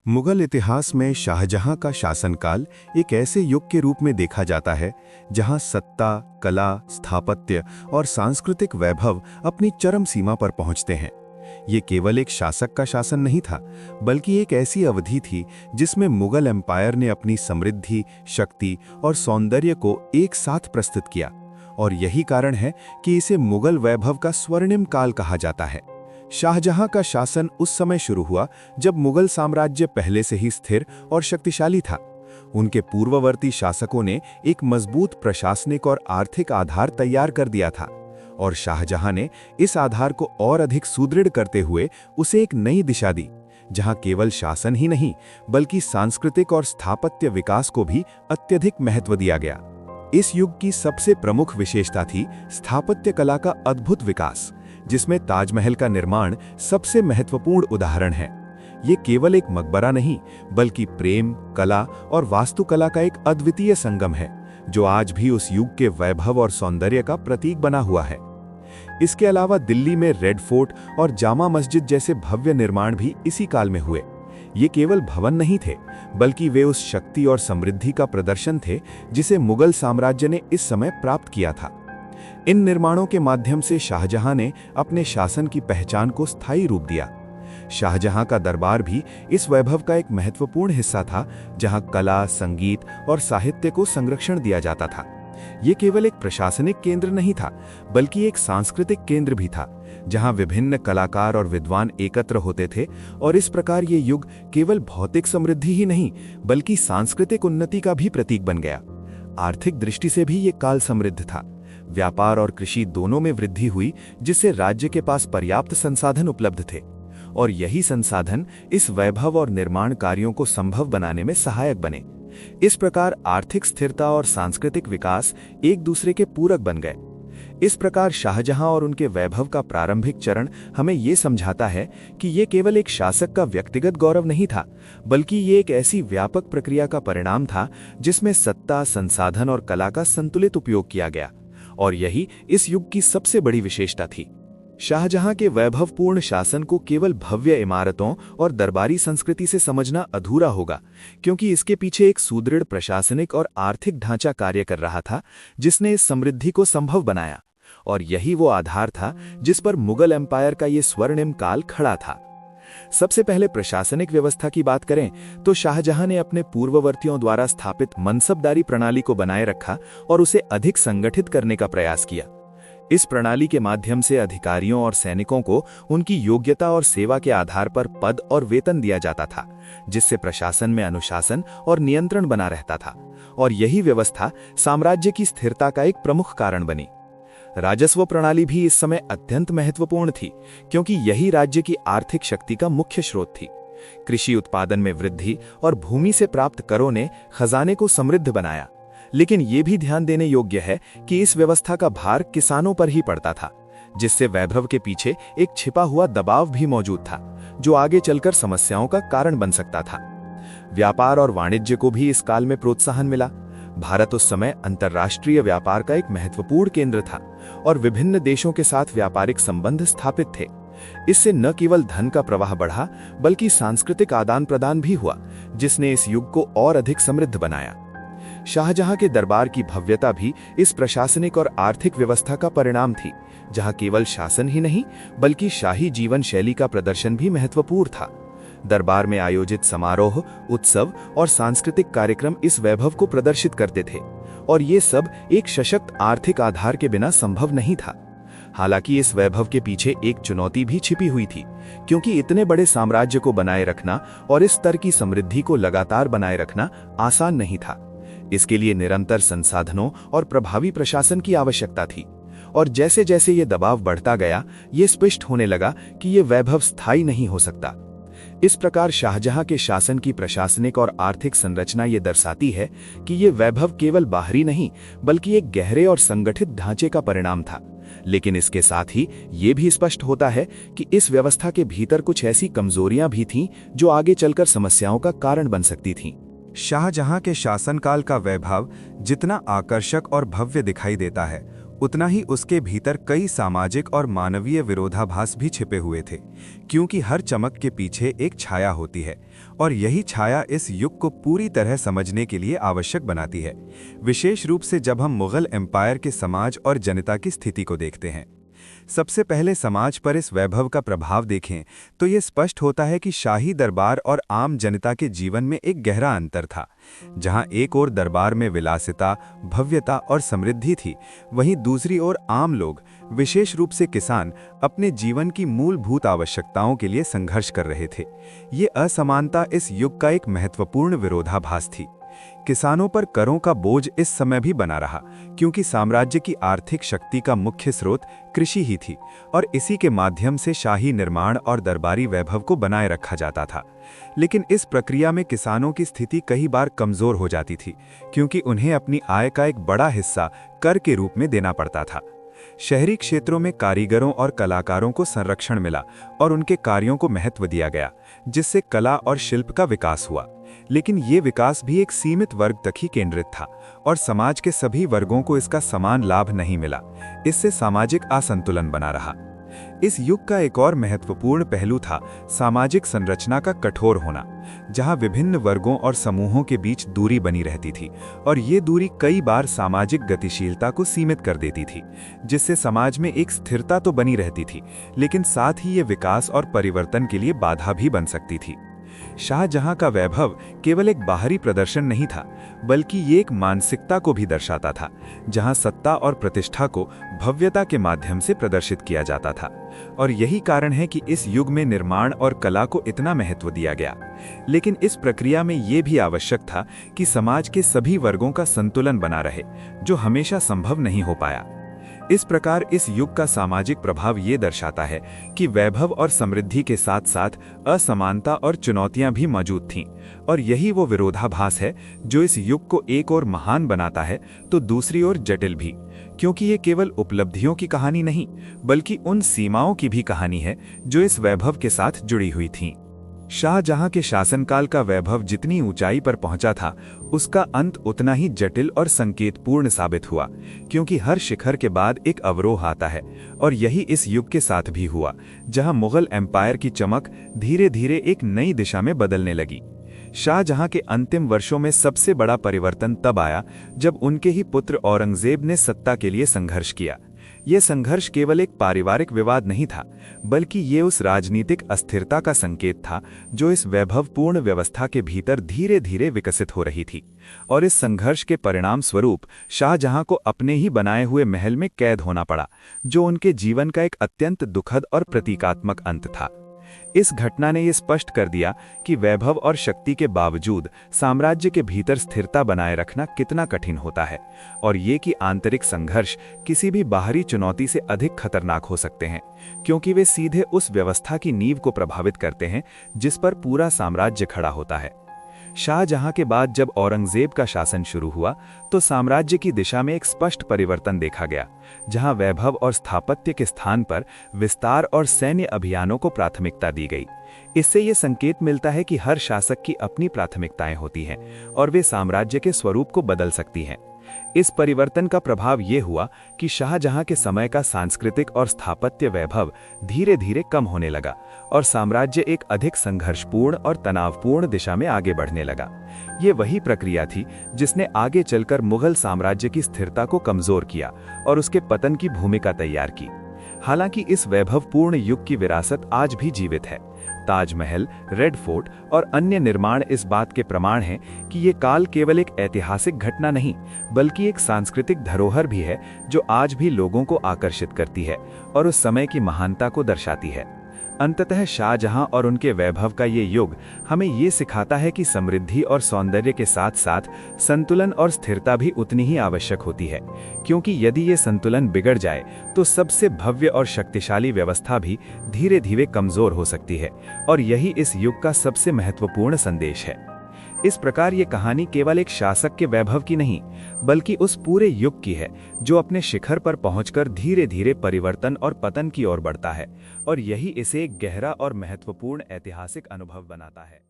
मुगल इतिहास में शाहजहां का शासनकाल एक ऐसे युग के रूप में देखा जाता है जहां सत्ता, कला, स्थापत्य और सांस्कृतिक वैभव अपनी चरम सीमा पर पहुंचते हैं। ये केवल एक शासक का शासन नहीं था, बल्कि एक ऐसी अवधि थी जिसमें मुगल एम्पायर ने अपनी समृद्धि, शक्ति और सौंदर्य को एक साथ प्रस्तुत किया। और यही कारण है कि इसे मुगल वैभव का स्वर्णिम काल कहा जाता है। शाहजहां का शासन उस समय शुरू हुआ जब मुगल साम्राज्य पहले से ही स्थिर और शक्तिशाली था। उनके पूर्ववर्ती शासकों ने एक मजबूत प्रशासनिक और आर्थिक आधार तैयार कर दिया था, और शाहजहां ने इस आधार को और अधिक सुदृढ़ करते हुए उसे एक नई दिशा दी, जहां केवल शासन ही नहीं बल्कि सांस्कृतिक और स्थापत्य विकास को भी अत्यधिक महत्व दिया गया। इस युग की सबसे प्रमुख विशेषता थी स्थापत्य कला का अद्भुत विकास, जिसमें ताजमहल का निर्माण सबसे महत्वपूर्ण उदाहरण है। ये केवल एक मकबरा नहीं, बल्कि प्रेम, कला और वास्तुकला का एक अद्वितीय संगम है, जो आज भी उस युग के वैभव और सौंदर्य का प्रतीक बना हुआ है। इसके अलावा दिल्ली में रेड फोर्ट और जामा मस्जिद जैसे भव्य निर्माण भी इसी काल में हुए। ये केवल भवन नहीं थे, बल्कि वे उस शक्ति और समृद्धि का प्रदर्शन थे जिसे मुगल साम्राज्य ने इस समय प्राप्त किया था। इन निर्माणों के माध्यम से शाहजहां ने अपने शासन की पहचान को स्थायी रूप दिया। शाहजहां का दरबार भी इस वैभव का एक महत्वपूर्ण हिस्सा था, जहां कला, संगीत और साहित्य को संरक्षण दिया जाता था। ये केवल एक प्रशासनिक केंद्र नहीं था, बल्कि एक सांस्कृतिक केंद्र भी था, जहां विभिन्न कलाकार और विद्वान एकत्र होते थे। और इस प्रकार ये युग केवल भौतिक समृद्धि ही नहीं, बल्कि सांस्कृतिक उन्नति का भी प्रतीक बन गया। आर्थिक दृष्टि से भी ये काल समृद्ध था। व्यापार और कृषि दोनों में वृद्धि हुई, जिससे राज्य के पास पर्याप्त संसाधन उपलब्ध थे, और यही संसाधन इस वैभव और निर्माण कार्यों को संभव बनाने में सहायक बने। इस प्रकार आर्थिक स्थिरता और सांस्कृतिक विकास एक दूसरे के पूरक बन गए। इस प्रकार शाहजहां और उनके वैभव का प्रारंभिक चरण हमें ये समझाता है कि ये केवल एक शासक का व्यक्तिगत गौरव नहीं था, बल्कि ये एक ऐसी व्यापक प्रक्रिया का परिणाम था जिसमें सत्ता, संसाधन और कला का संतुलित उपयोग किया गया। और यही इस युग की सबसे बड़ी विशेषता थी। शाहजहां के वैभवपूर्ण शासन को केवल भव्य इमारतों और दरबारी संस्कृति से समझना अधूरा होगा, क्योंकि इसके पीछे एक सुदृढ़ प्रशासनिक और आर्थिक ढांचा कार्य कर रहा था, जिसने इस समृद्धि को संभव बनाया। और यही वो आधार था जिस पर मुगल एम्पायर का ये स्वर्णिम काल खड़ा था। सबसे पहले प्रशासनिक व्यवस्था की बात करें तो शाहजहां ने अपने पूर्ववर्तियों द्वारा स्थापित मनसबदारी प्रणाली को बनाए रखा और उसे अधिक संगठित करने का प्रयास किया। इस प्रणाली के माध्यम से अधिकारियों और सैनिकों को उनकी योग्यता और सेवा के आधार पर पद और वेतन दिया जाता था, जिससे प्रशासन में अनुशासन और नियंत्रण बना रहता था। और यही व्यवस्था साम्राज्य की स्थिरता का एक प्रमुख कारण बनी। राजस्व प्रणाली भी इस समय अत्यंत महत्वपूर्ण थी, क्योंकि यही राज्य की आर्थिक शक्ति का मुख्य स्रोत थी। कृषि उत्पादन में वृद्धि और भूमि से प्राप्त करों ने खजाने को समृद्ध बनाया। लेकिन ये भी ध्यान देने योग्य है कि इस व्यवस्था का भार किसानों पर ही पड़ता था, जिससे वैभव के पीछे एक छिपा हुआ दबाव भी मौजूद था, जो आगे चलकर समस्याओं का कारण बन सकता था। व्यापार और वाणिज्य को भी इस काल में प्रोत्साहन मिला। भारत उस समय अंतर्राष्ट्रीय व्यापार का एक महत्वपूर्ण केंद्र था, और विभिन्न देशों के साथ व्यापारिक संबंध स्थापित थे। इससे न केवल धन का प्रवाह बढ़ा, बल्कि सांस्कृतिक आदान प्रदान भी हुआ, जिसने इस युग को और अधिक समृद्ध बनाया। शाहजहां के दरबार की भव्यता भी इस प्रशासनिक और आर्थिक व्यवस्था का परिणाम थी, जहां केवल शासन ही नहीं बल्कि शाही जीवन शैली का प्रदर्शन भी महत्वपूर्ण था। दरबार में आयोजित समारोह, उत्सव और सांस्कृतिक कार्यक्रम इस वैभव को प्रदर्शित करते थे, और ये सब एक सशक्त आर्थिक आधार के बिना संभव नहीं था। हालांकि इस वैभव के पीछे एक चुनौती भी छिपी हुई थी, क्योंकि इतने बड़े साम्राज्य को बनाए रखना और इस स्तर की समृद्धि को लगातार बनाए रखना आसान नहीं था। इसके लिए निरंतर संसाधनों और प्रभावी प्रशासन की आवश्यकता थी। और जैसे जैसे ये दबाव बढ़ता गया, ये स्पष्ट होने लगा कि ये वैभव स्थायी नहीं हो सकता। इस प्रकार शाहजहां के शासन की प्रशासनिक और आर्थिक संरचना ये दर्शाती है कि ये वैभव केवल बाहरी नहीं, बल्कि एक गहरे और संगठित ढांचे का परिणाम था। लेकिन इसके साथ ही ये भी स्पष्ट होता है कि इस व्यवस्था के भीतर कुछ ऐसी कमजोरियां भी थीं जो आगे चलकर समस्याओं का कारण बन सकती थीं। शाहजहां के शासनकाल का वैभव जितना आकर्षक और भव्य दिखाई देता है, उतना ही उसके भीतर कई सामाजिक और मानवीय विरोधाभास भी छिपे हुए थे, क्योंकि हर चमक के पीछे एक छाया होती है, और यही छाया इस युग को पूरी तरह समझने के लिए आवश्यक बनाती है, विशेष रूप से जब हम मुगल एम्पायर के समाज और जनता की स्थिति को देखते हैं। सबसे पहले समाज पर इस वैभव का प्रभाव देखें तो ये स्पष्ट होता है कि शाही दरबार और आम जनता के जीवन में एक गहरा अंतर था। जहां एक ओर दरबार में विलासिता, भव्यता और समृद्धि थी, वहीं दूसरी ओर आम लोग, विशेष रूप से किसान, अपने जीवन की मूलभूत आवश्यकताओं के लिए संघर्ष कर रहे थे। ये असमानता इस युग का एक महत्वपूर्ण विरोधाभास थी। किसानों पर करों का बोझ इस समय भी बना रहा, क्योंकि साम्राज्य की आर्थिक शक्ति का मुख्य स्रोत कृषि ही थी और इसी के माध्यम से शाही निर्माण और दरबारी वैभव को बनाए रखा जाता था। लेकिन इस प्रक्रिया में किसानों की स्थिति कई बार कमजोर हो जाती थी, क्योंकि उन्हें अपनी आय का एक बड़ा हिस्सा कर के रूप में देना पड़ता था। शहरी क्षेत्रों में कारीगरों और कलाकारों को संरक्षण मिला और उनके कार्यों को महत्व दिया गया, जिससे कला और शिल्प का विकास हुआ। लेकिन ये विकास भी एक सीमित वर्ग तक ही केंद्रित था और समाज के सभी वर्गों को इसका समान लाभ नहीं मिला। इससे सामाजिक असंतुलन बना रहा। इस युग का एक और महत्वपूर्ण पहलू था सामाजिक संरचना का कठोर होना, जहां विभिन्न वर्गों और समूहों के बीच दूरी बनी रहती थी और ये दूरी कई बार सामाजिक गतिशीलता को सीमित कर देती थी, जिससे समाज में एक स्थिरता तो बनी रहती थी, लेकिन साथ ही ये विकास और परिवर्तन के लिए बाधा भी बन सकती थी। शाहजहां का वैभव केवल एक बाहरी प्रदर्शन नहीं था, बल्कि ये एक मानसिकता को भी दर्शाता था, जहां सत्ता और प्रतिष्ठा को भव्यता के माध्यम से प्रदर्शित किया जाता था। और यही कारण है कि इस युग में निर्माण और कला को इतना महत्व दिया गया। लेकिन इस प्रक्रिया में ये भी आवश्यक था कि समाज के सभी वर्गों का संतुलन बना रहे, जो हमेशा संभव नहीं हो पाया। इस प्रकार इस युग का सामाजिक प्रभाव ये दर्शाता है कि वैभव और समृद्धि के साथ साथ असमानता और चुनौतियां भी मौजूद थीं, और यही वो विरोधाभास है जो इस युग को एक ओर महान बनाता है तो दूसरी ओर जटिल भी, क्योंकि ये केवल उपलब्धियों की कहानी नहीं, बल्कि उन सीमाओं की भी कहानी है जो इस वैभव के साथ जुड़ी हुई थीं। शाहजहां के शासनकाल का वैभव जितनी ऊंचाई पर पहुंचा था, उसका अंत उतना ही जटिल और संकेतपूर्ण साबित हुआ, क्योंकि हर शिखर के बाद एक अवरोह आता है, और यही इस युग के साथ भी हुआ, जहां मुगल एम्पायर की चमक धीरे धीरे एक नई दिशा में बदलने लगी। शाहजहां के अंतिम वर्षों में सबसे बड़ा परिवर्तन तब आया जब उनके ही पुत्र औरंगजेब ने सत्ता के लिए संघर्ष किया। यह संघर्ष केवल एक पारिवारिक विवाद नहीं था, बल्कि ये उस राजनीतिक अस्थिरता का संकेत था जो इस वैभवपूर्ण व्यवस्था के भीतर धीरे धीरे विकसित हो रही थी। और इस संघर्ष के परिणाम स्वरूप शाहजहां को अपने ही बनाए हुए महल में कैद होना पड़ा, जो उनके जीवन का एक अत्यंत दुखद और प्रतीकात्मक अंत था। इस घटना ने यह स्पष्ट कर दिया कि वैभव और शक्ति के बावजूद साम्राज्य के भीतर स्थिरता बनाए रखना कितना कठिन होता है, और ये कि आंतरिक संघर्ष किसी भी बाहरी चुनौती से अधिक खतरनाक हो सकते हैं, क्योंकि वे सीधे उस व्यवस्था की नींव को प्रभावित करते हैं जिस पर पूरा साम्राज्य खड़ा होता है। शाहजहां के बाद जब औरंगजेब का शासन शुरू हुआ, तो साम्राज्य की दिशा में एक स्पष्ट परिवर्तन देखा गया, जहां वैभव और स्थापत्य के स्थान पर विस्तार और सैन्य अभियानों को प्राथमिकता दी गई। इससे ये संकेत मिलता है कि हर शासक की अपनी प्राथमिकताएं होती हैं और वे साम्राज्य के स्वरूप को बदल सकती हैं। इस परिवर्तन का प्रभाव ये हुआ कि शाहजहां के समय का सांस्कृतिक और स्थापत्य वैभव धीरे धीरे कम होने लगा और साम्राज्य एक अधिक संघर्षपूर्ण और तनावपूर्ण दिशा में आगे बढ़ने लगा। ये वही प्रक्रिया थी जिसने आगे चलकर मुगल साम्राज्य की स्थिरता को कमजोर किया और उसके पतन की भूमिका तैयार की। हालांकि इस वैभवपूर्ण युग की विरासत आज भी जीवित है। ताजमहल, रेड फोर्ट और अन्य निर्माण इस बात के प्रमाण हैं कि ये काल केवल एक ऐतिहासिक घटना नहीं, बल्कि एक सांस्कृतिक धरोहर भी है जो आज भी लोगों को आकर्षित करती है और उस समय की महानता को दर्शाती है। अंततः शाहजहां और उनके वैभव का ये युग हमें ये सिखाता है कि समृद्धि और सौंदर्य के साथ साथ संतुलन और स्थिरता भी उतनी ही आवश्यक होती है, क्योंकि यदि ये संतुलन बिगड़ जाए तो सबसे भव्य और शक्तिशाली व्यवस्था भी धीरे धीरे कमजोर हो सकती है। और यही इस युग का सबसे महत्वपूर्ण संदेश है। इस प्रकार ये कहानी केवल एक शासक के वैभव की नहीं, बल्कि उस पूरे युग की है जो अपने शिखर पर पहुंचकर धीरे धीरे परिवर्तन और पतन की ओर बढ़ता है, और यही इसे एक गहरा और महत्वपूर्ण ऐतिहासिक अनुभव बनाता है।